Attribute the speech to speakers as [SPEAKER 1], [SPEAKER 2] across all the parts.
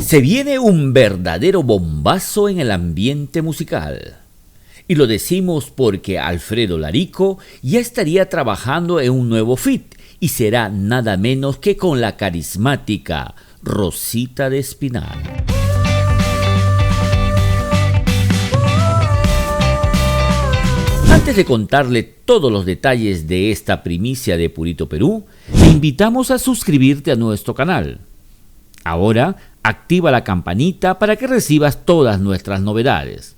[SPEAKER 1] Se viene un verdadero bombazo en el ambiente musical. Y lo decimos porque Alfredo Larico ya estaría trabajando en un nuevo feat y será nada menos que con la carismática Rosita de Espinar. Antes de contarle todos los detalles de esta primicia de Purito Perú, te invitamos a suscribirte a nuestro canal. Ahora, activa la campanita para que recibas todas nuestras novedades.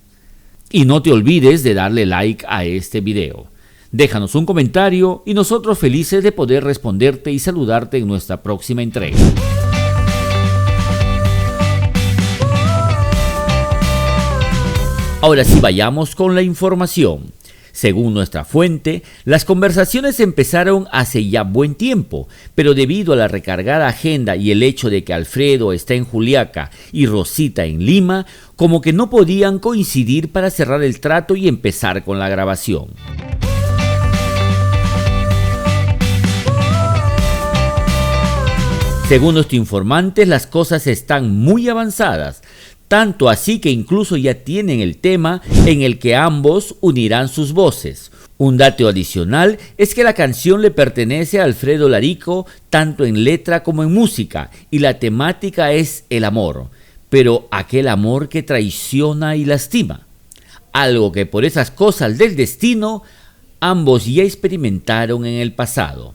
[SPEAKER 1] Y no te olvides de darle like a este video. Déjanos un comentario y nosotros felices de poder responderte y saludarte en nuestra próxima entrega. Ahora sí, vayamos con la información. Según nuestra fuente, las conversaciones empezaron hace ya buen tiempo, pero debido a la recargada agenda y el hecho de que Alfredo está en Juliaca y Rosita en Lima, como que no podían coincidir para cerrar el trato y empezar con la grabación. Según nuestro informante, las cosas están muy avanzadas, tanto así que incluso ya tienen el tema en el que ambos unirán sus voces. Un dato adicional es que la canción le pertenece a Alfredo Larico tanto en letra como en música y la temática es el amor, pero aquel amor que traiciona y lastima. Algo que por esas cosas del destino ambos ya experimentaron en el pasado.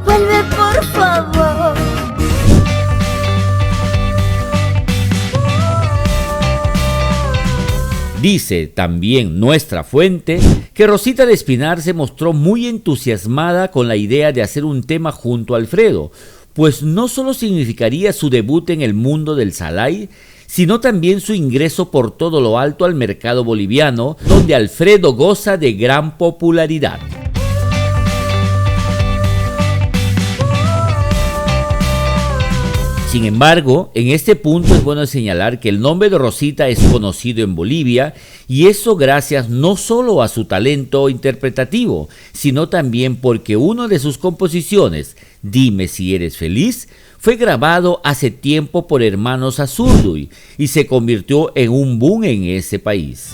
[SPEAKER 2] Vuelve por favor.
[SPEAKER 1] Dice también nuestra fuente que Rosita de Espinar se mostró muy entusiasmada con la idea de hacer un tema junto a Alfredo, pues no solo significaría su debut en el mundo del Salai, sino también su ingreso por todo lo alto al mercado boliviano, donde Alfredo goza de gran popularidad. Sin embargo, en este punto es bueno señalar que el nombre de Rosita es conocido en Bolivia y eso gracias no solo a su talento interpretativo, sino también porque una de sus composiciones, Dime si eres feliz, fue grabado hace tiempo por Hermanos Azurduy y se convirtió en un boom en ese país.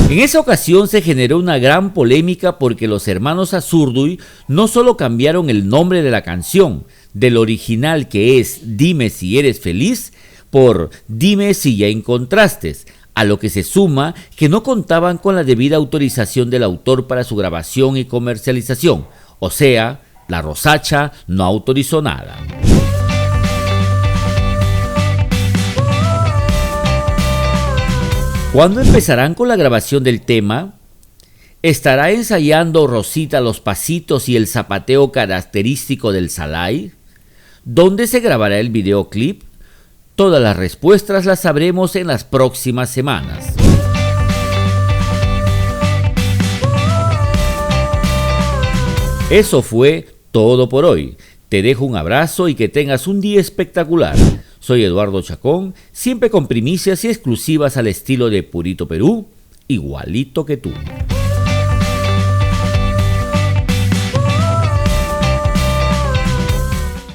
[SPEAKER 1] En esa ocasión se generó una gran polémica porque los Hermanos Azurduy no solo cambiaron el nombre de la canción, del original que es Dime si eres feliz, por Dime si ya encontraste, a lo que se suma que no contaban con la debida autorización del autor para su grabación y comercialización, o sea, la Rosacha no autorizó nada. ¿Cuándo empezarán con la grabación del tema? ¿Estará ensayando Rosita los pasitos y el zapateo característico del Salai? ¿Dónde se grabará el videoclip? Todas las respuestas las sabremos en las próximas semanas. Eso fue todo por hoy. Te dejo un abrazo y que tengas un día espectacular. Soy Eduardo Chacón, siempre con primicias y exclusivas al estilo de Purito Perú, igualito que tú.